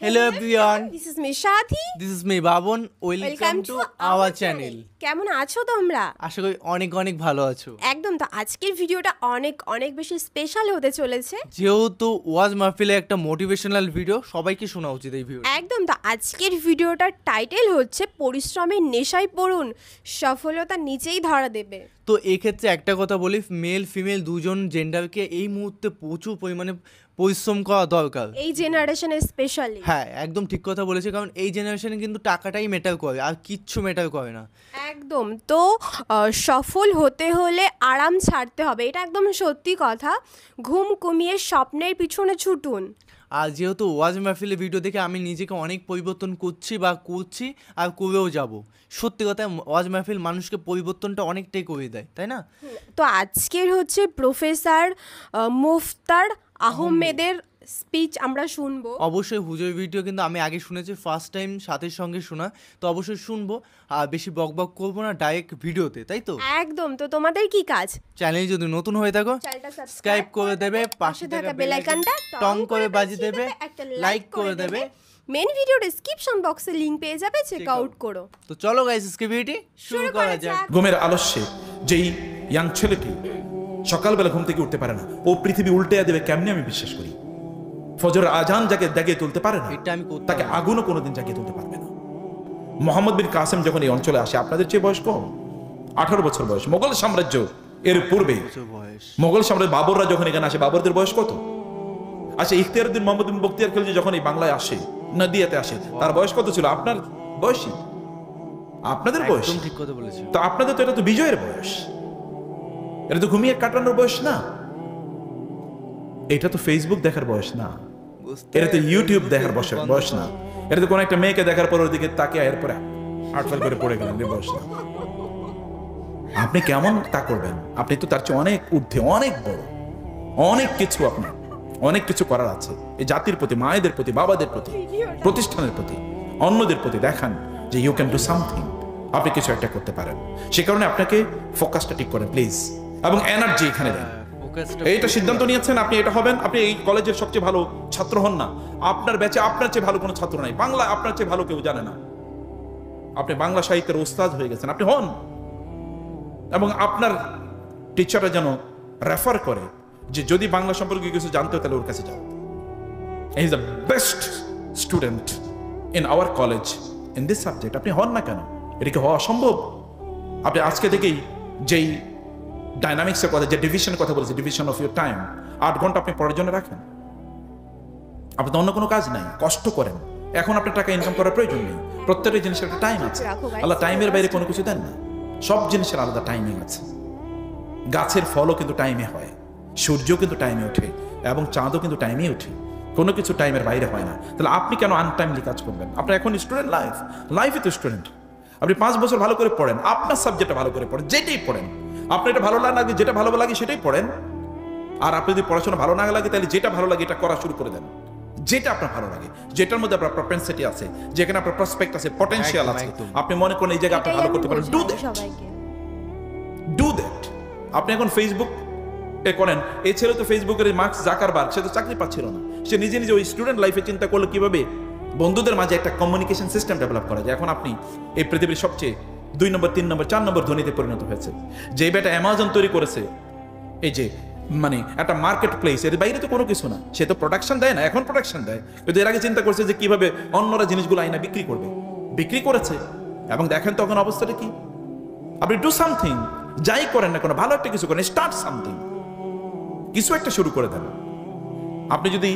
Hello everyone. This is me Shadi. This is me Babon. Welcome to our channel. কেমন আছো তোমরা? আশা করি অনেক অনেক ভালো আছো। একদম, তো আজকের ভিডিওটা অনেক অনেক বেশি স্পেশাল হতে চলেছে। যেহেতু ওয়াজ মাহফিলে একটা মোটিভেশনাল ভিডিও, সবাইকে শোনা উচিত এই ভিডিও। একদম, তো আজকের ভিডিওটার টাইটেল হচ্ছে পরিশ্রমের নেশায় পড়ুন, সফলতা নিচেই ধরা দেবে। তো এই ক্ষেত্রে একটা কথা বলি, মেল ফিমেল দুজন জেন্ডারকে এই মুহূর্তে প্রচুর পরিমাণে পরিশ্রম করা দরকার এই জেনারেশনে স্পেশালি। হ্যাঁ, একদম ঠিক কথা বলেছে, কারণ এই জেনারেশনে কিন্তু টাকাটাই ম্যাটার করে, আর কিচ্ছু ম্যাটার করে না। একদম, তো সফল হতে হলে আরাম ছাড়তে হবে, এটা একদম সত্যি কথা। ঘুম কমিয়ে স্বপ্নের পিছনে ছুটুন। আর যেহেতু ওয়াজ মাহফিলে ভিডিও দেখে আমি নিজেকে অনেক পরিবর্তন করছি আর করেও যাব। সত্যি কথা, ওয়াজ মাহফিল মানুষকে পরিবর্তনটা অনেকটাই করে দেয়, তাই না? তো আজকের হচ্ছে প্রফেসর মুফতার আহমেদের স্পিচ আমরা শুনবো। অবশ্যই হুজুরের ভিডিও কিন্তু আমি আগে শুনেছি, ফার্স্ট টাইম সাথের সঙ্গে শোনা, তো অবশ্যই শুনবো। আর বেশি বকবক করবো না, ডাইরেক্ট ভিডিওতে, তাই তো? একদম, তো তোমাদের কি কাজ? চ্যানেল যদি নতুন হয়ে থাকো চ্যানেলটা সাবস্ক্রাইব করে দেবে, পাশে থাকা বেল আইকনটা টং করে বাজিয়ে দেবে, একটা লাইক করে দেবে। মেন ভিডিও ডেসক্রিপশন বক্সে লিংক পেয়ে যাবে, চেক আউট করো। তো চলো গাইস, আজকে ভিডিওটি শুরু করা যাক। ঘুমের আলস্যে যেই ইয়াং ছেলেটি সকালবেলা ঘুম থেকে উঠতে পারে না, ও পৃথিবী উল্টে দেবে কেমনে আমি বিশ্বাস করি। ফজরের আজান যাকে জাগিয়ে তুলতে পারে না, এটা আমি তাকে আগুনও কোনোদিন জাগিয়ে তুলতে পারবে না। মোহাম্মদ বিন কাসেম যখন এই অঞ্চলে আসে, আপনাদের চেয়ে বয়স কম, 18 বছর বয়স। মোগল সাম্রাজ্য এর পূর্বে, মোগল সাম্রাজ্য বাবররা যখন এখানে আসে, বাবরদের বয়স কত? আচ্ছা, ইখতিয়ারউদ্দিন মোহাম্মদ বিন বখতিয়ার খিলজি যখন এই বাংলায় আসে, নদিয়াতে আসে, তার বয়স কত ছিল? আপনার বয়সী, আপনাদের বয়স। ঠিক কথা বলেছো। তো আপনাদের তো এটা তো বিজয়ের বয়স, এটা তো ঘুমিয়ে কাটানোর বয়স না, এটা তো ফেসবুক দেখার বয়স না, এটা তো ইউটিউব দেখার বয়স না, এটা তো কোন একটা মেয়েকে দেখার পর ওর দিকে তাকিয়ে এরপরে আটফাল করে পড়ে গেলেন, বয়স না। আপনি কেমন তা করবেন? আপনি তো তার চেয়ে অনেক ঊর্ধ্বে, অনেক বড়, অনেক কিছু, আপনার অনেক কিছু করার আছে। এই জাতির প্রতি, মায়েদের প্রতি, বাবাদের প্রতি, প্রতিষ্ঠানের প্রতি, অন্যদের প্রতি দেখান যে ইউ ক্যান ডু সামথিং, আপনি কিছু একটা করতে পারেন। সে কারণে আপনাকে ফোকাসটা ঠিক করেন প্লিজ, এবং এনার্জি এখানে দেন। এইটা সিদ্ধান্ত নিয়েছেন আপনি এটা হবেন, আপনি এই কলেজের সবচেয়ে ভালো ছাত্র হন না, আপনার ব্যাচে আপনার চেয়ে ভালো কোনো ছাত্র নাই, বাংলা আপনার চেয়ে ভালো কেউ জানে না, আপনি বাংলা সাহিত্যের ওস্তাদ হয়ে গেছেন, আপনি হন। এবং আপনার টিচাররা যেন রেফার করে যে যদি বাংলা সম্পর্কে কিছু জানতে হয় তাহলে ওর কাছে যাও, he is the best student in our college in this subject. আপনি হন না কেন? এটা কি হওয়া অসম্ভব? আপনি আজকে থেকেই যেই ডাইনামিক্সের কথা, যে ডিভিশনের কথা বলেছে, ডিভিশন অফ ইউর টাইম, 8 ঘন্টা আপনি পড়ার জন্য রাখেন। আপনি তো অন্য কোনো কাজ নাই, কষ্ট করেন। এখন আপনার টাকা ইনকাম করার প্রয়োজন নেই, প্রত্যেকটা জিনিসের একটা টাইম আছে। আল্লাহ টাইমের বাইরে কোনো কিছু দেন না, সব জিনিসের আলাদা টাইমিং আছে। গাছের ফলও কিন্তু টাইমে হয়, সূর্য কিন্তু টাইমে ওঠে, এবং চাঁদও কিন্তু টাইমে ওঠে, কোনো কিছু টাইমের বাইরে হয় না। তাহলে আপনি কেন আনটাইমলি কাজ করবেন? আপনার এখন স্টুডেন্ট লাইফে তো স্টুডেন্ট, আপনি 5 বছর ভালো করে পড়েন, আপনার সাবজেক্টটা ভালো করে পড়েন, যেটাই পড়েন আপনার এটা ভালো লাগে, যেটা ভালো লাগে সেটাই পড়েন। আর আপনি যদি পড়াশোনা ভালো না লাগে, তাহলে যেটা ভালো লাগে এটা করা শুরু করে দেন, যেটা আপনার ভালো লাগে, যেটার মধ্যে আপনার প্রপেনসিটি আছে, যেখানে আপনার প্রসপেক্ট আছে, পটেনশিয়াল আছে, আপনি মনে করেন এই জায়গায় আপনি ভালো করতে পারেন, ডু দ্যাট। আপনি এখন ফেসবুক করেন, এই ছেলে তো ফেসবুকের মার্ক জাকারবার্গ, সে তো চাকরি পাচ্ছিল না, সে নিজে নিজে ওই স্টুডেন্ট লাইফে চিন্তা করলো কিভাবে বন্ধুদের মাঝে একটা কমিউনিকেশন সিস্টেম ডেভেলপ করা যায়। এখন আপনি এই পৃথিবীর সবচেয়ে 2 নম্বর 3 নম্বর 4 নম্বর ধনীতে পরিণত হয়েছে। যে বেটা অ্যামাজন তৈরি করেছে, এই যে মানে একটা মার্কেট প্লেস, এর বাইরে তো কোনো কিছু না, সে তো প্রোডাকশন দেয় না, এখন প্রোডাকশন দেয়, কিন্তু এর আগে চিন্তা করছে যে কিভাবে অন্যরা জিনিসগুলো আইনা বিক্রি করবে, বিক্রি করেছে। এবং দেখেন তখন অবস্থাটা কি। আপনি ডু সামথিং, যাই করেন না কোনো, ভালো একটা কিছু করেন, স্টার্ট সামথিং, কিছু একটা শুরু করে দেন। আপনি যদি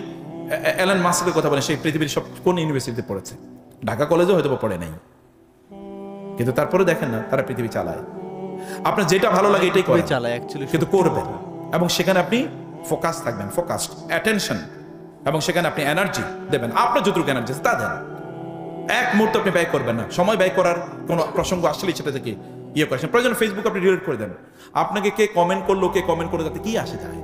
এলন মাস্কের কথা বলেন, সেই পৃথিবীর সব কোন ইউনিভার্সিটিতে পড়েছে, ঢাকা কলেজেও হয়তো পড়ে নাই, কিন্তু তারপরে দেখেন না তারা পৃথিবী চালায়। আপনার যেটা ভালো লাগে এটাই করে চালায় অ্যাকচুয়ালি, কিন্তু করবেন, এবং সেখানে আপনি ফোকাস থাকবেন, ফোকাসড অ্যাটেনশন, এবং সেখানে আপনি এনার্জি দেবেন, আপনার যতটুকু এনার্জি তা দেন। এক মুহূর্ত আপনি ব্যয় করবেন না, সময় ব্যয় করার কোনো প্রসঙ্গ আসলেই সেটা থেকে ইয়ে করেছেন। প্রয়োজন ফেসবুক আপনি ডিলিট করে দেন, আপনাকে কে কমেন্ট করলো, কে কমেন্ট করলো তাতে কি আসে যায়?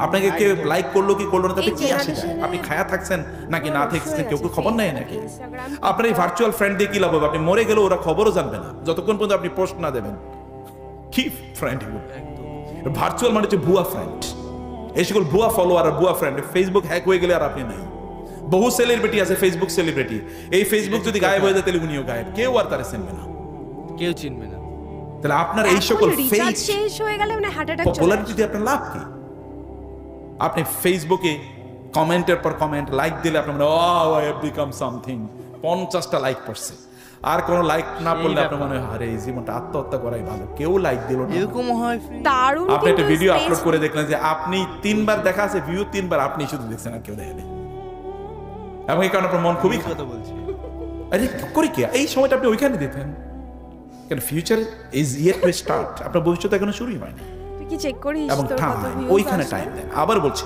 আপনাকে কে লাইক করলো কি করলো না তাতে কি আসে যায়? আপনি খায়া থাকছেন নাকি না থাকছেন কেউ খবর নেয় নাকি? আপনার এই ভার্চুয়াল ফ্রেন্ড দিয়ে কি লাভ হবে? আপনি মরে গেলেও ওরা খবরও জানবে না যতক্ষণ পর্যন্ত আপনি পোস্ট না দেবেন। কি ফ্রেন্ড? ভার্চুয়াল মানে হচ্ছে ভুয়া ফ্রেন্ড। এই সকল ভুয়া ফলোয়ার আর ভুয়া ফ্রেন্ড, ফেসবুক হ্যাক হয়ে গেলে আর আপনি নাই। বহু সেলিব্রিটি আছে, ফেসবুক সেলিব্রিটি, এই ফেসবুক যদি গায়েব হয়ে যায় তাহলে উনিও গায়েব, কেউ আর তারা চিনবে না, কেউ চিনবে না। তাহলে আপনার এই সকল ফেক শেষ হয়ে গেলে মানে হার্ট অ্যাটাক চলে পপুলারিটি দিয়ে আপনার লাভ কি? আপনি ফেসবুকে কমেন্টের পর কমেন্ট লাইক দিলে আপনার মনে হয় ও আই হ্যাভ বিকাম সামথিং, 50টা লাইক পড়ছে, আর কোনো লাইক না পড়লে আপনার মনে হয় আরে এই জীবনটা আত্মহত্যা করাই ভালো, কেউ লাইক দিল না। এরকম হয়। দারুণ। আপনি একটা কিন্তু ভিডিও space- আপলোড করে দেখলেন যে আপনি 3বার দেখা আছে, ভিউ 3বার, আপনি শুধু দেখছেন আর কেউ দেখেনি, এবং এই কারণে আপনার মন খুবই খারাপ। কথা বলছি। আরে করি কি এই সময়টা আপনি ওইখানে দিতেন কেন? Future is yet to start, আপনার ভবিষ্যৎ এখনো শুরুই হয়নি। তুই কি চেক করিস এবং তোর কত টাইম, views ওইখানে আসছে? টাইম দেন। আবার বলছি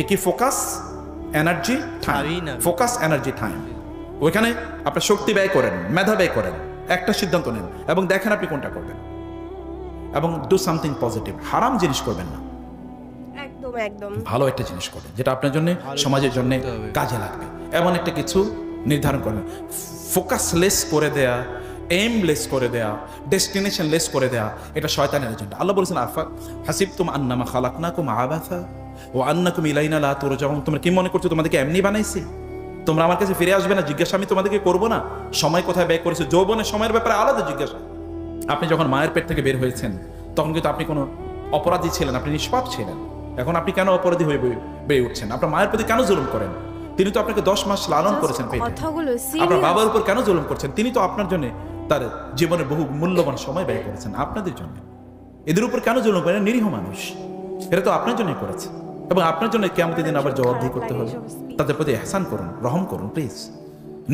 কি ফোকাস, এনার্জি, টাইম। পারি না। ফোকাস, এনার্জি, টাইম, ওইখানে আপনার শক্তি ব্যয় করেন, মেধা ব্যয় করেন, একটা সিদ্ধান্ত নেন এবং দেখেন আপনি কোনটা করবেন, এবং ডু সামথিং পজিটিভ। হারাম জিনিস করবেন না, একদম একদম। ভালো একটা জিনিস করবেন যেটা আপনার জন্য, সমাজের জন্য করতে হবে। কাজে লাগবে, এমন একটা কিছু নির্ধারণ করবেন। ফোকাসলেস করে দেয়া, এইমলেস করে দেয়া, ডেস্টিনেশন লেস করে দেয়া, এটা শয়তানের এজেন্ডা। আল্লাহ বলেছেন আফা হাসিবতুম আন্নামা খালাকনাকুম আবাসা ওয়া আন্নাকুম ইলাইনা লা তুরজাউন, তোমরা কি মনে করছো তোমাদেরকে এমনি বানাইছি, তোমরা আমার কাছে ফিরে আসবে না, জিজ্ঞাসা আমি তোমাদেরকে করবো না? সময় কোথায় ব্যয় করেছো? যৌবনের সময়ের ব্যাপারে আলাদা জিজ্ঞাসা। আপনি যখন মায়ের পেট থেকে বের হয়েছেন তখন কিন্তু আপনি কোনো অপরাধী ছিলেন, আপনি নিষ্পাপ ছিলেন। এখন আপনি কেন অপরাধী হয়ে বেড়ে উঠছেন? আপনার মায়ের প্রতি কেন জুলুম করেন? তিনি তো আপনাকে 10 মাস লালন করেছেন পেটে। কথাগুলো আপনার serious। বাবার উপর কেন জুলুম করছেন? তিনি তো আপনার জন্য তার জীবনের বহু মূল্যবান সময় ব্যয় করেছেন আপনাদের জন্য। এদের উপর কেন জুলুম করেন? নিরীহ মানুষ, এটা তো আপনার জন্যই করেছে, এবং আপনার জন্য কিয়ামতের দিন আবার জবাবদিহি করতে হবে। তাদের প্রতি ইহসান করুন, রহম করুন প্লিজ,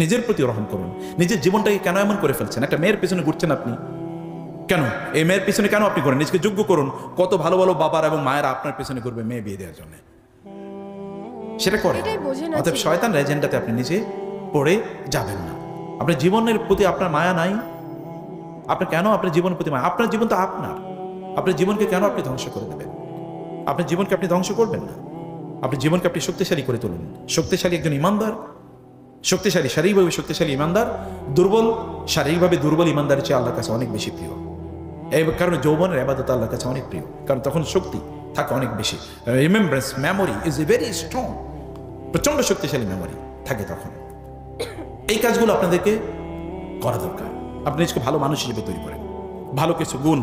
নিজের প্রতি রহম করুন। নিজের জীবনটাকে কেন এমন করে ফেলছেন? একটা মেয়ের পিছনে ঘুরছেন আপনি কেন? এই মেয়ের পিছনে কেন আপনি করেন? নিজেকে যোগ্য করুন। কত ভালো ভালো বাবার এবং মায়েরা আপনার পিছনে ঘুরবে মেয়ে বিয়ে দেওয়ার জন্য, সেটা করেন। এটাই বোঝে না অতএব ছেলে। শয়তানের এজেন্ডাতে আপনি নিজে পড়ে যাবেন না। আপনার জীবনের প্রতি আপনার মায়া নাই? আপনার কেন আপনার জীবনের প্রতি মায়া? আপনার জীবন তো আপনার, আপনার জীবনকে কেন আপনি ধ্বংস করে দেবেন? আপনার জীবনকে আপনি ধ্বংস করবেন না, আপনার জীবনকে আপনি শক্তিশালী করে তুলুন। শক্তিশালী একজন ইমানদার, শক্তিশালী শারীরিকভাবে শক্তিশালী ইমানদার, দুর্বল শারীরিকভাবে দুর্বল ইমানদারের চেয়ে আল্লাহর কাছে অনেক বেশি প্রিয়। এই কারণে যৌবনের ইবাদত আল্লাহর কাছে অনেক প্রিয়, কারণ তখন শক্তি থাকে অনেক বেশি। Remembrance memory is a very strong, প্রচন্ড শক্তিশালী মেমোরি থাকে তখন। এই কাজগুলো আপনাদেরকে করা দরকার। আপনি নিজেকে ভালো মানুষ হিসেবে তৈরি করেন, ভালো কিছু গুণ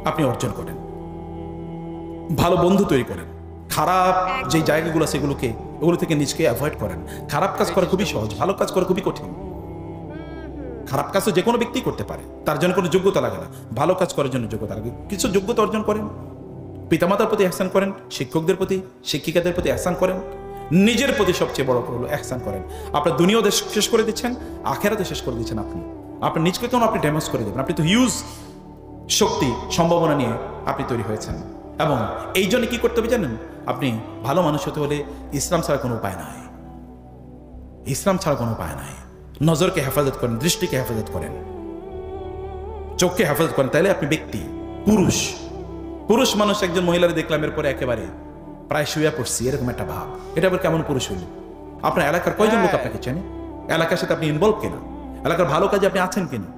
আপনি অর্জন করেন, ভালো বন্ধু তৈরি করেন। খারাপ যে জায়গাগুলো সেগুলোকে, ওগুলো থেকে নিজকে অ্যাভয়েড করেন। খারাপ কাজ করা খুবই সহজ, ভালো কাজ করা খুবই কঠিন। খারাপ কাজও যে কোনো ব্যক্তি করতে পারে, তার জন্য কোনো যোগ্যতা লাগে না। ভালো কাজ করার জন্য যোগ্যতা লাগে। কিছু যোগ্যতা অর্জন করেন, পিতামাতার প্রতি ইহসান করেন, শিক্ষকদের প্রতি, শিক্ষিকাদের প্রতি ইহসান করেন, নিজের প্রতি সবচেয়ে বড় হলো ইহসান করেন। আপনার দুনিয়াও শেষ করে দিচ্ছেন, আখেরাতে শেষ করে দিচ্ছেন। আপনি আপনার নিজকে কেন আপনি ড্যামেজ করে দেবেন? আপনি তো হিউজ শক্তি সম্ভাবনা নিয়ে আপনি তৈরি হয়েছেন। এবং এই জন্য কি করতে হবে জানেন? আপনি ভালো মানুষ হতে হলে ইসলাম ছাড়া কোনো উপায় নাই, ইসলাম ছাড়া কোনো উপায় নাই। নজরকে হেফাজত করেন, দৃষ্টিকে হেফাজত করেন, চোখকে হেফাজত করেন, তাহলে আপনি ব্যক্তি পুরুষ। পুরুষ মানুষ একজন মহিলারে দেখলাম এরপরে একেবারে প্রায় শুয়ে পড়ছি, এরকম একটা ভাব, এটা আবার কেমন পুরুষ হইল? আপনার এলাকার কয়জন লোক আপনাকে চেনে? এলাকার সাথে আপনি ইনভলভ কিনা? এলাকার ভালো কাজে আপনি আছেন কিনা?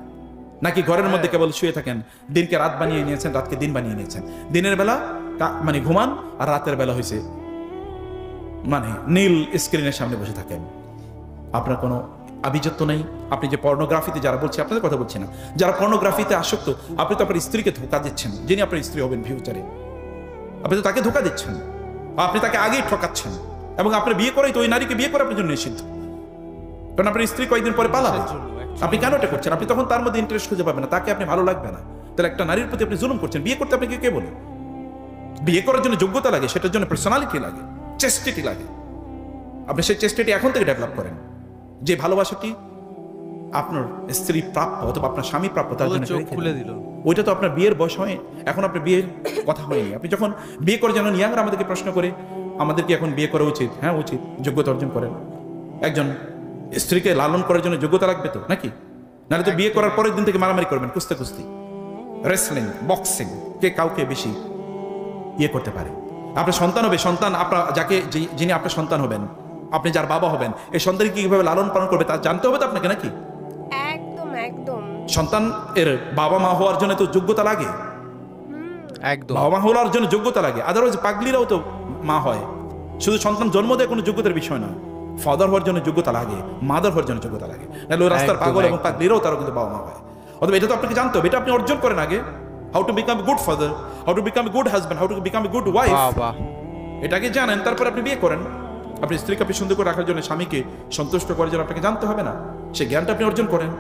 নাকি ঘরের মধ্যে কেবল শুয়ে থাকেন? দিনকে রাত বানিয়ে নিয়েছেন, রাতকে দিন বানিয়ে নিয়েছেন। দিনের বেলা মানে ঘুমান, আর রাতের বেলা হয়েছে মানে নীল স্ক্রিনের সামনে বসে থাকেন। আপনার কোনো আভিজাত্য নেই। আপনি যে পর্নোগ্রাফিতে, যারা বলছি আপনাদের কথা বলছি না, যারা পর্নোগ্রাফিতে আসক্ত, আপনি তো আপনার স্ত্রীকে ধোকা দিচ্ছেন, যিনি আপনার স্ত্রী হবেন ফিউচারে। আপনি তো তাকে ধোকা দিচ্ছেন, আপনি তাকে আগেই ঠকাচ্ছেন। এবং আপনার বিয়ে করেই তো ওই নারীকে বিয়ে করে আপনার জন্য নিষিদ্ধ, কারণ আপনার স্ত্রী কয়েকদিন পরে পালাবে। আপনি কেন এটা করছেন? আপনি তখন তার মধ্যে ইন্টারেস্ট খুঁজে পাবেন না, তাকে আপনি ভালো লাগবে না। তাহলে একটা নারীর প্রতি আপনি জুলুম করছেন। বিয়ে করতে আপনাকে কে বলে? বিয়ে করার জন্য যোগ্যতা লাগে, সেটার জন্য পার্সোনালিটি লাগে, চেস্টিটি লাগে। আপনি সেই চেষ্টাটি এখন থেকে ডেভেলপ করেন। যে ভালোবাসাটি আপনার স্ত্রী প্রাপ্য অথবা আপনার স্বামী প্রাপ্য, তার জন্য চোখ খুলে দিল। ওইটা তো আপনার বিয়ের বয়স হয়, এখন আপনার বিয়ের কথা হয়নি। আপনি যখন বিয়ে করে, যেন ইয়াংরা আমাদেরকে প্রশ্ন করে আমাদের কি এখন বিয়ে করা উচিত? হ্যাঁ উচিত, যোগ্যতা অর্জন করেন। একজন স্ত্রীকে লালন করার জন্য যোগ্যতা লাগবে তো, নাকি? নাহলে তো বিয়ে করার পরের দিন থেকে মারামারি করবেন, কুস্তে কুস্তি, রেসলিং, বক্সিং, কে কাউকে বেশি ইয়ে করতে পারে। আপনার সন্তান হবে, সন্তান আপনার যাকে যিনি আপনার সন্তান হবেন, আপনি যার বাবা হবেন, এই সন্তানকে কিভাবে লালন পালন করবে তা জানতে হবে তো আপনাকে, নাকি? একদম একদম। সন্তান এর বাবা মা হওয়ার জন্য তো যোগ্যতা লাগে, একদম। বাবা মা হওয়ার জন্য যোগ্যতা লাগে। আদারওয়াইজ পাগলিরাও তো মা হয়। শুধু সন্তান জন্ম দেয় কোনো যোগ্যতার বিষয় না। ফাদার হওয়ার জন্য যোগ্যতা লাগে, মাদার হওয়ার জন্য যোগ্যতা লাগে, নাহলে ওই রাস্তার একদম, পাগল এবং একদম। পাগলিরাও তারা কিন্তু বাবা মা হয়। অথবা এটা তো আপনাকে জানতে হবে, এটা আপনি অর্জন করেন আগে। How to become a good father, how to become a good husband, how to become a good wife, বাবা এটাকে জানেন, তারপর আপনি বিয়ে করেন। আপনি স্ত্রীকে আপনি সুন্দর করে রাখার জন্য, স্বামীকে সন্তুষ্ট করার জন্য আপনাকে জানতে হবে না, সেই জ্ঞানটা আপনি অর্জন করেন।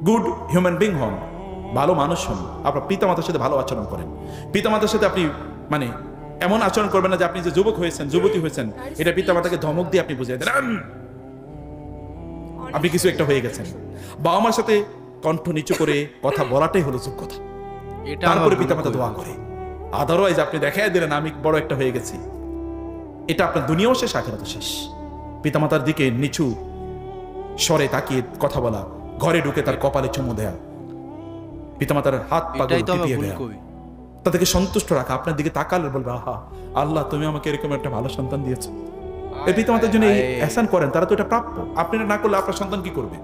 গুড হিউম্যান বিং হন, ভালো মানুষ হন, আপনার পিতামাতার সাথে ভালো আচরণ করেন। পিতামাতার সাথে আপনি মানে এমন আচরণ করবেন না যে আপনি যে যুবক হয়েছেন, যুবতী হয়েছেন, এটা পিতামাতাকে ধমক দিয়ে আপনি বুঝিয়ে দেন আপনি কিছু একটা হয়ে গেছেন। বাবা মার সাথে কণ্ঠ নিচু করে কথা বলাটাই হলো যোগ্যতা। এটা তারপরে আমার পিতামাতা দোয়া করে। আদারওয়াইজ আপনি দেখাই দিলেন আমি বড় একটা হয়ে গেছি, এটা আপনার দুনিয়াও শেষ, আখিরাতও শেষ। পিতামাতার দিকে নিচু স্বরে তাকিয়ে কথা বলা, ঘরে ঢুকে তার কপালে চুমু দেয়া, পিতামাতার হাত পা এটাই তো আমরা টিপিয়ে ভুল দেয়া, করি। তাদেরকে সন্তুষ্ট রাখা, আপনার দিকে তাকালে বলবে আহা আল্লাহ তুমি আমাকে এরকম একটা ভালো সন্তান দিয়েছো। এই পিতামাতার জন্য এই এহসান করেন, তারা তো এটা প্রাপ্য। আপনি এটা না করলে আপনার সন্তান কি করবে?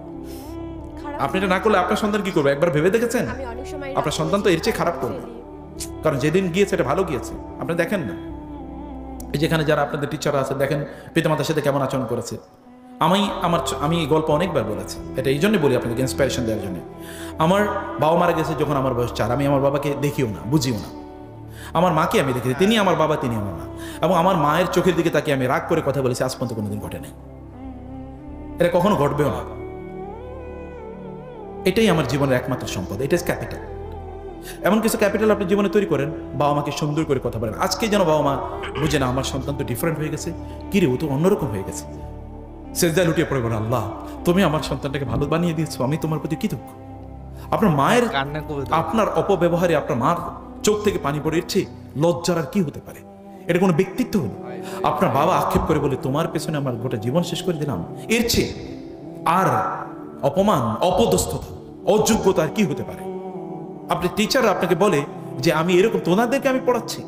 খারাপ আপনি এটা না করলে আপনার সন্তান কি করবে? একবার ভেবে দেখেছেন? আমি অনেক সময় আপনার সন্তান তো এর চেয়ে খারাপ করবে, কারণ যেদিন গিয়েছে এটা ভালো গিয়েছে। আপনি দেখেন না, এই যেখানে যারা আপনাদের টিচাররা আছে, দেখেন পিতামাতার সাথে কেমন আচরণ করেছে। আমি এই গল্প অনেকবার বলেছি, এটা এই জন্যই বলি আপনাদেরকে ইন্সপিরেশন দেওয়ার জন্য। আমার বাবা মারা গেছে যখন আমার বয়স 4, আমি আমার বাবাকে দেখিও না, বুঝিও না। আমার মাকে আমি দেখেছি, তিনি আমার বাবা, তিনি আমার মা। এবং আমার মায়ের চোখের দিকে তাকিয়ে আমি রাগ করে কথা বলেছি, আজ পর্যন্ত কোনোদিন ঘটে নাই, এটা কখনো ঘটবেও না। এটাই আমার জীবনের একমাত্র সম্পদ, এটা ইজ ক্যাপিটাল। এমন কিছু ক্যাপিটাল আপনি জীবনে তৈরি করেন, বাবা মাকে সুন্দর করে কথা বলেন। আজকে যেন বাবা মা বুঝে না আমার সন্তান তো ডিফারেন্ট হয়ে গেছে, কিরে ও তো অন্যরকম হয়ে গেছে, সেজদায় লুটিয়ে পড়ে বলে আল্লাহ তুমি আমার সন্তানটাকে ভালো বানিয়ে দিয়েছো, আমি তোমার প্রতি কৃতজ্ঞ। আপনার মায়ের কান্না করে দেবো। আপনার অপব্যবহারে আপনার মার চোখ থেকে পানি পড়ে এসছে, লজ্জার আর কি হতে পারে? এটা কোনো ব্যক্তিত্ব হলো? আপনার বাবা আক্ষেপ করে বলে তোমার পেছনে আমার গোটা জীবন শেষ করে দিলাম, এর চেয়ে আর অপমান, অপদস্থতা, অযোগ্যতা আর কি হতে পারে? আপনি টিচার আপনাকে বলে যে আমি এরকম তোমাদেরকে আমি পড়াচ্ছি,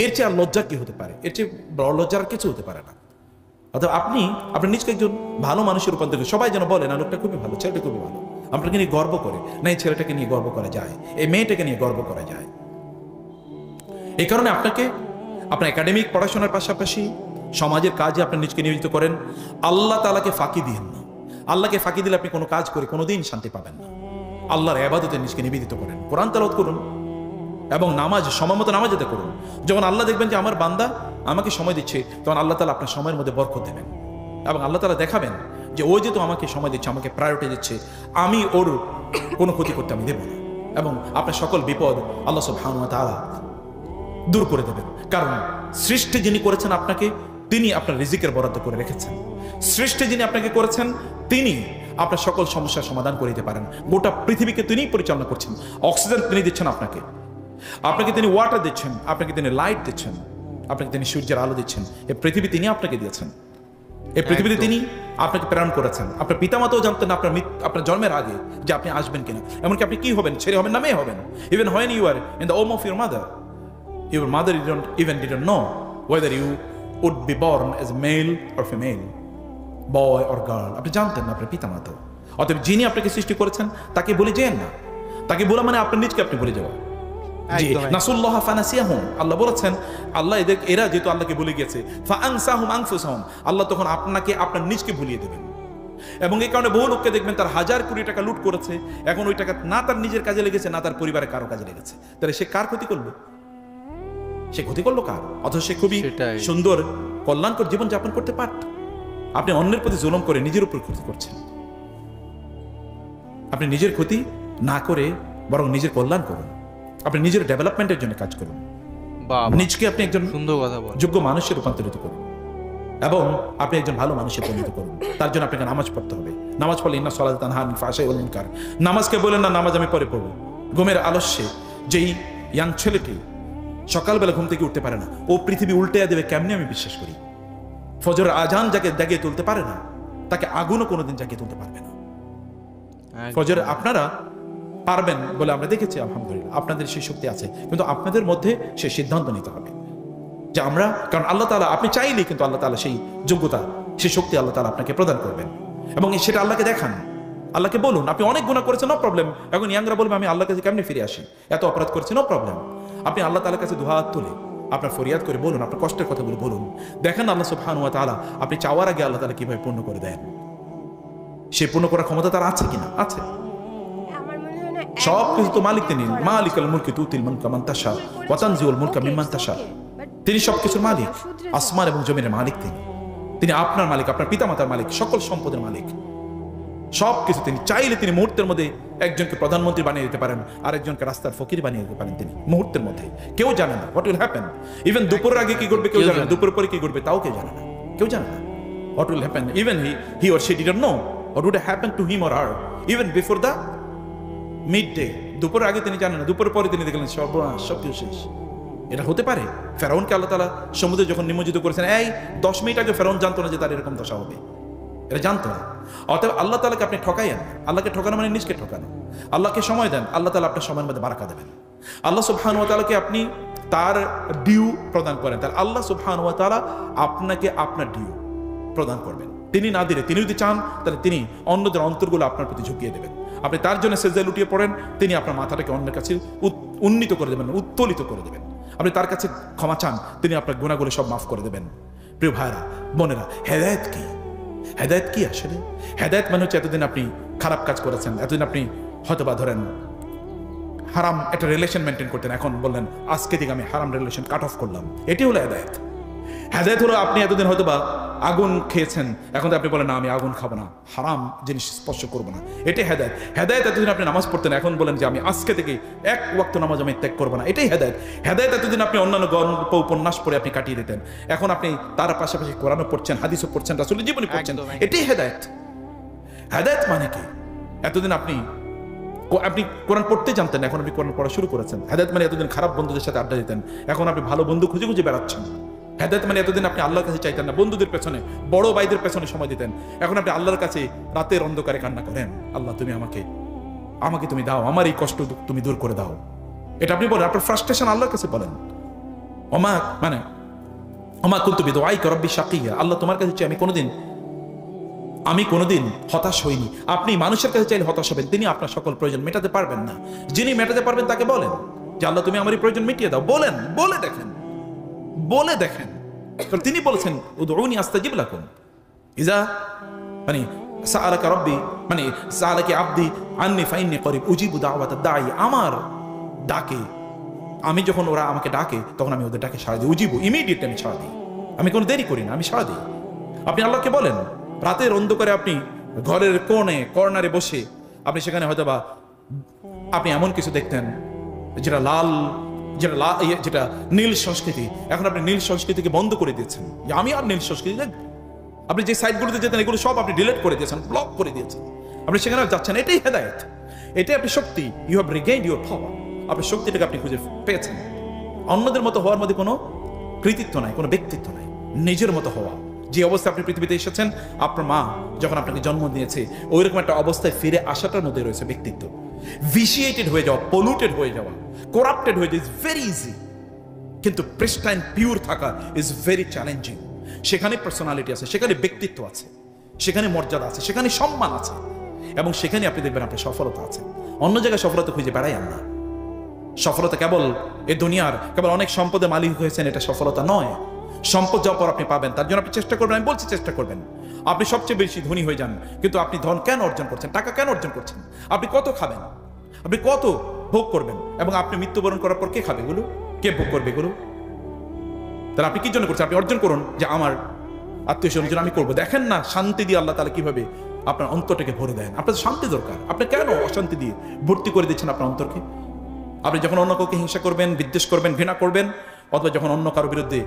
এর চেয়ে আর লজ্জা কি হতে পারে? এর চেয়ে বড় লজ্জার আর কিছু হতে পারে না। অর্থাৎ আপনি আপনার নিজকে একজন ভালো মানুষের রূপান্তর করেন। সবাই যেন বলে না লোকটা খুবই ভালো, ছেলেটা খুবই ভালো, আপনাকে নিয়ে গর্ব করে। না, এই ছেলেটাকে নিয়ে গর্ব করা যায়, এই মেয়েটাকে নিয়ে গর্ব করা যায়। এই কারণে আপনাকে আপনার একাডেমিক পড়াশোনার পাশাপাশি সমাজের কাজে আপনার নিজকে নিয়োজিত করেন। আল্লাহ তাআলাকে ফাঁকি দিন না। আল্লাহকে ফাঁকি দিলে আপনি কোনো কাজ করে কোনোদিন শান্তি পাবেন না। আল্লাহর ইবাদতে নিজকে নিবেদিত করেন, কোরআন তেলাওয়াত করুন এবং নামাজ সময় মতো নামাজ আদায় করুন। যখন আল্লাহ দেখবেন যে আমার বান্দা আমাকে সময় দিচ্ছে, তখন আল্লাহ তাআলা আপনার সময়ের মধ্যে বরকত দেবেন এবং আল্লাহ তাআলা দেখাবেন যে ওই যেহেতু আমাকে সময় দিচ্ছে, আমাকে প্রায়োরিটি দিচ্ছে, আমি ওর কোনো ক্ষতি করতে আমি দেব না। এবং আপনার সকল বিপদ আল্লাহ সুবহানাহু ওয়া তাআলা দূর করে দেবেন। কারণ সৃষ্টি যিনি করেছেন আপনাকে, তিনি আপনার রিজিকের বরাদ্দ করে রেখেছেন। সৃষ্টি যিনি আপনাকে করেছেন, তিনি আপনার সকল সমস্যার সমাধান করে দিতে পারেন। গোটা পৃথিবীকে তিনিই পরিচালনা করছেন। অক্সিজেন তিনি দিচ্ছেন আপনাকে, আপনাকে তিনি ওয়াটার দিচ্ছেন, আপনাকে তিনি লাইট দিচ্ছেন, আপনাকে তিনি সূর্যের আলো দিচ্ছেন। এই পৃথিবী তিনি আপনাকে দিয়েছেন, এই পৃথিবীতে তিনি আপনাকে প্রেরণ করেছেন। আপনার পিতামাতাও জানতেন না আপনার জন্মের আগে যে আপনি আসবেন কিনা, এমনকি আপনি কি হবেন, ছেলে হবেন না মেয়ে হবেন। Even when you are in the womb of your mother, your mother didn't know whether you would be born as male or female, boy or girl. আপনি জানতেন না আপনার পিতামাতা। অতএব যিনি আপনাকে সৃষ্টি করেছেন তাকে বলে যেন না, তাকে বলা মানে আপনার নিজকে আপনি বলে যাওয়া। জি, নাসুল্লাহ ফানাসিয়াহুম, আল্লাহ বলেছেন আল্লাহ এরা যেহেতু আল্লাহকে ভুলে গেছে, ফাআনসাহুম আনফুসাহুম, আল্লাহ তখন আপনাকে আপনার নিজকে ভুলিয়ে দেবেন। এবং এই কারণে বহু লোককে দেখবেন তার 1000 কোটি টাকা লুট করেছে, এখন ওই টাকা না তার নিজের কাজে লেগেছে না তার পরিবারের কারো কাজে লেগেছে, তাহলে সে কার ক্ষতি করলো? সে ক্ষতি করলো কার? অথচ সে খুবই সুন্দর কল্যাণকর জীবন যাপন করতে পারত। আপনি অন্যের প্রতি জুলুম করে নিজের উপর ক্ষতি করছেন। আপনি নিজের ক্ষতি না করে বরং নিজের কল্যাণ করুন, আপনি নিজের ডেভেলপমেন্টের জন্য কাজ করুন, নিজকে আপনি একজন সুন্দর কথা বল যোগ্য মানুষের রূপান্তরিত করুন এবং আপনি একজন ভালো মানুষে পরিণত করুন। তার জন্য আপনাকে নামাজ পড়তে হবে। নামাজ পড়লে ইন্না সালাত তানহা আনিল ফাহশাই ওয়াল মুনকার। নামাজকে বলেন না নামাজ আমি পরে পড়বো। ঘুমের আলস্যে যেই ইয়াং ছেলেটি সকালবেলা ঘুম থেকে উঠতে পারে না, ও পৃথিবী উল্টে দেবে কেমনি আমি বিশ্বাস করি। ফজরের আজান যাকে জাগিয়ে তুলতে পারে না, তাকে আগুনও কোনোদিন জাগিয়ে তুলতে পারবে না। ফজর আপনারা পারবেন বলে আমরা দেখেছি, আলহামদুলিল্লাহ আপনাদের সেই শক্তি আছে, কিন্তু আপনাদের মধ্যে সেই সিদ্ধান্ত নিতে হবে যে আমরা, কারণ আল্লাহ তাআলা আপনি চাইলেই কিন্তু আল্লাহ তাআলা সেই যোগ্যতা, সেই শক্তি আল্লাহ তাআলা আপনাকে প্রদান করবেন এবং সেটা আল্লাহকে দেখান। আল্লাহকে বলুন আপনি অনেক গুনাহ করেছেন, নো প্রবলেম। এখন ইয়াংরা বলবে আমি আল্লাহর কাছে কেমনে ফিরে আসি, এত অপরাধ করেছি, নো প্রবলেম। আপনি আল্লাহ তাআলার কাছে দুহাত তুলে আপনার ফরিয়াদ করে বলুন, আপনার কষ্টের কথাগুলো বলুন। দেখেন আল্লাহ সুবহানাহু ওয়া তাআলা আপনি চাওয়ার আগে আল্লাহ তাআলা কিভাবে পূর্ণ করে দেন। সে পূর্ণ করার ক্ষমতা তার আছে কিনা? আছে। আমার মনে হয় না সব কিছু তো একদম মালিক তিনি। করা মালিকাল মুলকি তুতিল মুলকা মান তাশা ওয়া তানজিউল মুলকা মিম্মান তাশা। তিনি সবকিছুর মালিক, আসমান এবং জমিনের মালিক তিনি। তিনি আপনার মালিক, আপনার পিতামাতার মালিক, সকল সম্পদের মালিক, সবকিছু তিনি। চাইলে তিনি মুহূর্তের মধ্যে একজনকে প্রধানমন্ত্রী বানিয়ে দিতে পারেন, আরেকজনকে রাস্তার ফকির বানিয়ে দিতে পারেন তিনি মুহূর্তের মধ্যে। কেউ জানে না হোয়াট উইল হ্যাপেন। ইভেন দুপুরের আগে কি করবে কেউ জানে না, দুপুরের পরে কি করবে তাও কেউ জানে না, কেউ জানে না। What will happen, even he or she didn't know what would happen to him or her even before the midday. দুপুরের আগে তিনি জানেন না, দুপুরের পরে তিনি দেখলেন সর্বনাশ, সব কিছু শেষ। এটা হতে পারে? ফেরাউনকে আল্লাহ তাআলা সমুদ্রে যখন নিমজ্জিত করেছেন, এই 10 মিনিট আগে ফেরাউন জানতো না যে তার এরকম দশা হবে, এটা জানতো না। অতএব আল্লাহ তাআলাকে আপনি ঠকাইয়েন না। আল্লাহকে ঠকানো মানে নিজকে ঠকানো। আল্লাহকে সময় দেন, আল্লাহ তাআলা আপনার সময়ের মধ্যে বারাকা দেবেন। আল্লাহ সুবহানাহু ওয়া তাআলাকে আপনি তার ডিউ প্রদান করেন, তাহলে আল্লাহ সুবহানাহু ওয়া তাআলা আপনাকে আপনার ডিউ প্রদান করবেন। তিনি না দিলে, তিনি যদি চান তাহলে তিনি অন্যদের অন্তরগুলো আপনার প্রতি ঝুঁকিয়ে দেবেন। আপনি তার জন্য সেজদায় লুটিয়ে পড়েন, তিনি আপনার মাথাটাকে অন্যের কাছে উন্নীত করে দেবেন, উত্তোলিত করে দেবেন। আপনি তার কাছে ক্ষমা চান, তিনি আপনার গুনাহগুলো সব মাফ করে দেবেন। প্রিয় ভাইরা বোনেরা, হেদায়েত কি? হেদায়েত কি আসলে? হেদায়েত মানে হচ্ছে এতদিন আপনি খারাপ কাজ করেছেন, এতদিন আপনি হয়তোবা ধরেন হারাম একটা রিলেশন মেনটেন করতেন, এখন বললেন আজকে থেকে আমি হারাম রিলেশন কাট অফ করলাম। এটি হলো হেদায়েত। হেদায়েত হলো আপনি এতদিন হয়তোবা আগুন খেয়েছেন, এখন তো আপনি বলেন না আমি আগুন খাবো না, হারাম জিনিস স্পর্শ করবো না, এটাই হেদায়েত। হেদায়েত এতদিন আপনি নামাজ পড়তেন, এখন বলেন যে আমি আজকে থেকে এক ওয়াক্ত নামাজ আমি ত্যাগ করবো না, এটাই হেদায়েত। হেদায়েত এতদিন আপনি অন্যান্য গল্প উপন্যাস পড়ে আপনি কাটিয়ে দিতেন, এখন আপনি তার পাশাপাশি কোরআনও পড়ছেন, হাদিসও পড়ছেন, রাসূলের জীবনী পড়ছেন, এটাই হেদায়েত। হেদায়েত মানে কি? এতদিন আপনি কোরআন পড়তে জানতেন, এখন আপনি কোরআন পড়া শুরু করেছেন। হেদায়েত মানে এতদিন খারাপ বন্ধুদের সাথে আড্ডা দিতেন, এখন আপনি ভালো বন্ধু খুঁজে খুঁজে বেড়াচ্ছেন। হেদায়েত মানে এতদিন আপনি আল্লাহর কাছে চাইতেন না, বন্ধুদের পেছনে, বড় ভাইদের পেছনে সময় দিতেন, এখন আপনি আল্লাহর কাছে রাতের অন্ধকারে কান্না করেন, আল্লাহ তুমি আমাকে তুমি দাও, আমার এই কষ্ট তুমি দূর করে দাও। এটা আপনি বলেন, আপনার ফ্রাস্ট্রেশন আল্লাহর কাছে বলেন। ওমা কুনতু বিদুআইকা রাব্বি শাকিয়া, আল্লাহ তোমার কাছে চাই আমি কোনোদিন হতাশ হইনি। আপনি মানুষের কাছে চাইলে হতাশ হবেন, তিনি আপনার সকল প্রয়োজন মেটাতে পারবেন না। যিনি মেটাতে পারবেন তাকে বলেন যে আল্লাহ তুমি আমার এই প্রয়োজন মিটিয়ে দাও, বলে দেখেন। কারণ তিনি বলেছেন উদউনি আস্তাজিব লাকুম ইজা সাআলাকা রাব্বি সাআলাকি আবদি আন্নী ফাইন্নী করিব উজিবু দাওয়াতাদ দাঈ। আমার ডাকে আমি যখন ওরা আমাকে ডাকে তখন আমি ওদের ডাকে সাড়া দিই, উজিবু ইমিডিয়েটলি আমি সাড়া দিই, আমি কোনো দেরি করি না, আমি সাড়া দিই। আপনি আল্লাহকে বলেন, রাতের অন্ধকারে আপনি ঘরের কর্নারে বসে আপনি সেখানে হয়তোবা আপনি এমন কিছু দেখতেন যেটা নীল সংস্কৃতি, এখন আপনি নীল সংস্কৃতিকে বন্ধ করে দিয়েছেন, যে আমি আর নীল সংস্কৃতি দেখব। আপনি যে সাইটগুলোতে যেতেন এগুলো সব আপনি ডিলিট করে দিয়েছেন, ব্লক করে দিয়েছেন, আপনি সেখানে যাচ্ছেন। এটাই হেদায়েত, এটাই আপনি শক্তি। You have regained your power. আপনি শক্তিটাকে আপনি খুঁজে পেয়েছেন। অন্যদের মতো হওয়ার মধ্যে কোনো কৃতিত্ব নাই, কোনো ব্যক্তিত্ব নাই, নিজের মতো হওয়া। যে অবস্থায় আপনি পৃথিবীতে এসেছেন, আপনার মা যখন আপনাকে জন্ম দিয়েছে ওইরকম একটা অবস্থায় ফিরে আসাটার মধ্যে রয়েছে ব্যক্তিত্ব। ভিশিয়েটেড হয়ে যাওয়া, পলিউটেড হয়ে যাওয়া, করাপ্টেড হয়ে যাওয়া ইজ ভেরি ইজি, কিন্তু প্রিস্টাইন পিওর থাকা ইজ ভেরি চ্যালেঞ্জিং। সেখানে পার্সোনালিটি আছে, সেখানে ব্যক্তিত্ব আছে, সেখানে মর্যাদা আছে, সেখানে সম্মান আছে, এবং সেখানে আপনি দেখবেন আপনার সফলতা আছে। অন্য জায়গায় সফলতা খুঁজে বেড়াই না। সফলতা কেবল এই দুনিয়ার কেবল অনেক সম্পদের মালিক হয়েছেন এটা সফলতা নয়। সম্পদ যাওয়ার পর আপনি পাবেন, তার জন্য আপনি চেষ্টা করবেন। আমি বলছি চেষ্টা করবেন, আপনি সবচেয়ে বেশি ধনী হয়ে যান, কিন্তু আপনি ধন কেন অর্জন করছেন, টাকা কেন অর্জন করছেন, আপনি কত খাবেন, আপনি কত ভোগ করবেন, এবং আপনি মৃত্যুবরণ করার পর কে খাবে এগুলো, কে ভোগ করবে এগুলো? তাহলে আপনি কি জন্য করছেন? আপনি অর্জন করুন যে আমার আত্মীয় স্বজন আমি করবো। দেখেন না শান্তি দিয়ে আল্লাহ তাআলা কিভাবে আপনার অন্তরটাকে ভরে দেন। আপনার শান্তি দরকার, আপনি কেন অশান্তি দিয়ে ভর্তি করে দিচ্ছেন আপনার অন্তরকে? আপনি যখন অন্য কাউকে হিংসা করবেন, বিদ্বেষ করবেন, ঘৃণা করবেন, অথবা যখন অন্য কারো বিরুদ্ধে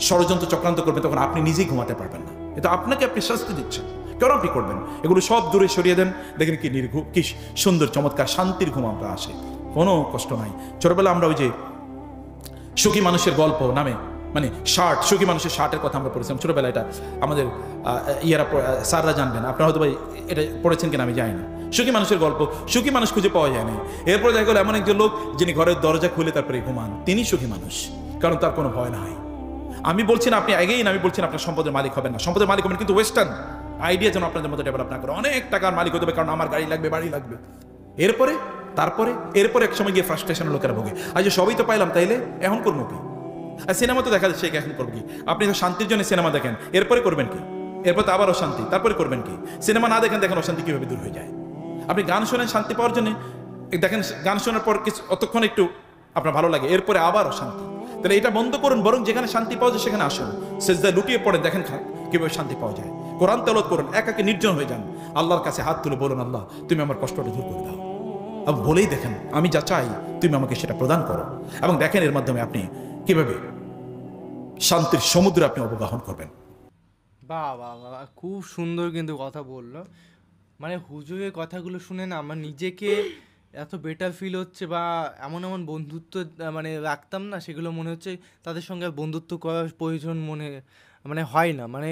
ষড়যন্ত্র চক্রান্ত করবেন, তখন আপনি নিজেই ঘুমাতে পারবেন না। এটা আপনাকে আপনি শাস্তি দিচ্ছেন। কেন আপনি করবেন? এগুলো সব দূরে সরিয়ে দেন, দেখেন কি নির্ঘুম, কি সুন্দর চমৎকার শান্তির ঘুম আমরা আসে, কোনো কষ্ট নাই। ছোটবেলা আমরা ওই যে সুখী মানুষের গল্প নামে সুখী মানুষের শার্টের কথা আমরা পড়েছিলাম ছোটবেলা। এটা আমাদের স্যাররা জানবেন, আপনারা হয়তো এটা পড়েছেন কিনা আমি জানি না। সুখী মানুষের গল্প, সুখী মানুষ খুঁজে পাওয়া যায় না। এরপর দেখা গেল এমন একজন লোক যিনি ঘরের দরজা খুলে তারপরে ঘুমান, তিনি সুখী মানুষ, কারণ তার কোনো ভয় নাই। আমি বলছি না আপনি আগেই আমি বলছি না আপনার সম্পদের মালিক হবেন না, সম্পদের মালিক হবেন, কিন্তু ওয়েস্টার্ন আইডিয়া যেন আপনাদের মধ্যে ডেভেলপ না করে। অনেক টাকার মালিক হতে হবে, কারণ আমার গাড়ি লাগবে, বাড়ি লাগবে। এরপরে এক সময় গিয়ে ফ্রাস্ট্রেশনের লোকেরা ভোগে, আজ সবই তো পাইলাম, তাইলে এখন করবো কি? আর সিনেমা তো দেখা যাচ্ছে এখন করবো কি? আপনি তো শান্তির জন্য সিনেমা দেখেন, এরপরে করবেন কি? এরপর তো আবার অশান্তি, তারপরে করবেন কি? সিনেমা না দেখেন, দেখেন অশান্তি কিভাবে দূর হয়ে যায়। আপনি গান শোনেন শান্তি পাওয়ার জন্য, দেখেন গান শোনার পর কিছু অতক্ষণ একটু আপনার ভালো লাগে, এরপরে আবার অশান্তি। তাহলে এটা বন্ধ করুন, বরং যেখানে শান্তি পাওয়া যায় সেখানে আসুন, সেজদায় লুটিয়ে পড়েন, দেখেন কিভাবে শান্তি পাওয়া যায়। কোরআন তেলাওয়াত করুন, একাকে নির্জন হয়ে যান, আল্লাহর কাছে হাত তুলে বলুন, আল্লাহ তুমি আমার কষ্টটা দূর করে দাও। এবং বলেই দেখেন, আমি যা চাই তুমি আমাকে সেটা প্রদান করো, এবং দেখেন এর মাধ্যমে আপনি কিভাবে শান্তির সমুদ্রে আপনি অবগাহন করবেন। বাহ বাহ বাহ, খুব সুন্দর কিন্তু কথা বললো। মানে হুজুরের কথাগুলো শুনে না আমার নিজেকে এত বেটার ফিল হচ্ছে, বা এমন এমন বন্ধুত্ব মানে রাখতাম না, সেগুলো মনে হচ্ছে তাদের সঙ্গে বন্ধুত্ব করার প্রয়োজন মনে মানে হয় না, মানে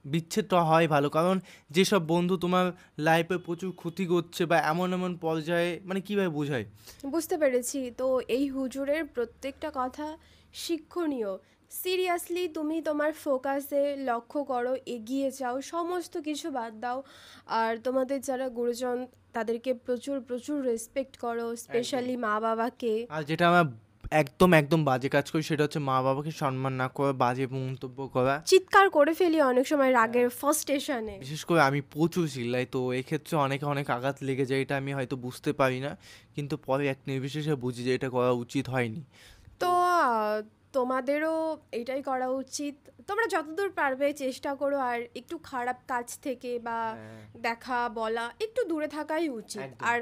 বিচ্ছেদটা হয় ভালো। কারণ যেসব বন্ধু তোমার লাইফে প্রচুর ক্ষতি করছে বা এমন এমন পর্যায়ে, মানে কীভাবে বোঝায়। বুঝতে পেরেছি। তো এই হুজুরের প্রত্যেকটা কথা শিক্ষণীয়। সিরিয়াসলি তুমি তোমার ফোকাসে লক্ষ্য করো, এগিয়ে যাও, সমস্ত কিছু বাদ দাও। আর তোমাদের যারা গুরুজন তাদেরকে প্রচুর প্রচুর রেসপেক্ট করো, স্পেশালি মা বাবাকে। আর যেটা আমার একদম একদম বাজে কাজ করি সেটা হচ্ছে মা বাবাকে সম্মান না করা, বাজে মন্তব্য করা। চিৎকার করে ফেলি অনেক সময় রাগের ফার্স্টেশনে। বিশেষ করে আমি প্রচুর চিল্লাই, তো এক্ষেত্রে অনেকে অনেক আঘাত লেগে যায়, এটা আমি হয়তো বুঝতে পারি না, কিন্তু পরে এক নির্বিশেষে বুঝি যে এটা করা উচিত হয়নি। তো তোমাদেরও এটাই করা উচিত। তোমরা যতদূর পারবে চেষ্টা করো, আর একটু খারাপ কাজ থেকে বা দেখা বলা একটু দূরে থাকাই উচিত। একদম। আর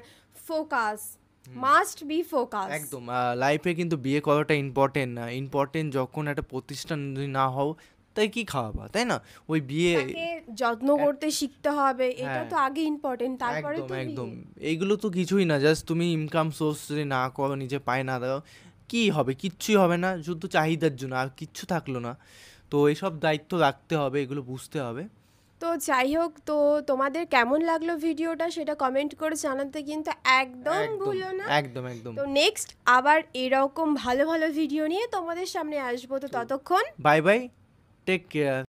ফোকাস মাস্ট বি ফোকাস। একদম। লাইফে কিন্তু বিয়ে করাটা ইম্পর্টেন্ট না, ইম্পর্টেন্ট যখন একটা প্রতিষ্ঠান যদি না হও তাই কি খাওয়াবা, তাই না? ওই বিয়ে তাকে যত্ন করতে শিখতে হবে, এটা হ্যাঁ। তো আগে ইম্পর্টেন্ট, তারপরে একদম তো একদম, বিয়ে। এইগুলো তো কিছুই না, জাস্ট তুমি ইনকাম সোর্স যদি না করো, নিজে পায়ে না দাও, কি হবে? কিচ্ছুই হবে না, শুধু চাহিদার জন্য আর কিচ্ছু থাকলো না। তো এইসব দায়িত্ব রাখতে হবে, এগুলো বুঝতে হবে। তো যাই হোক, তো তোমাদের কেমন লাগলো ভিডিওটা সেটা কমেন্ট করে জানাতে কিন্তু একদম একদম ভুলো না। একদম একদম। তো নেক্সট আবার এরকম ভালো ভালো ভিডিও নিয়ে তোমাদের সামনে আসবো। তো ততক্ষণ বাই বাই, টেক কেয়ার।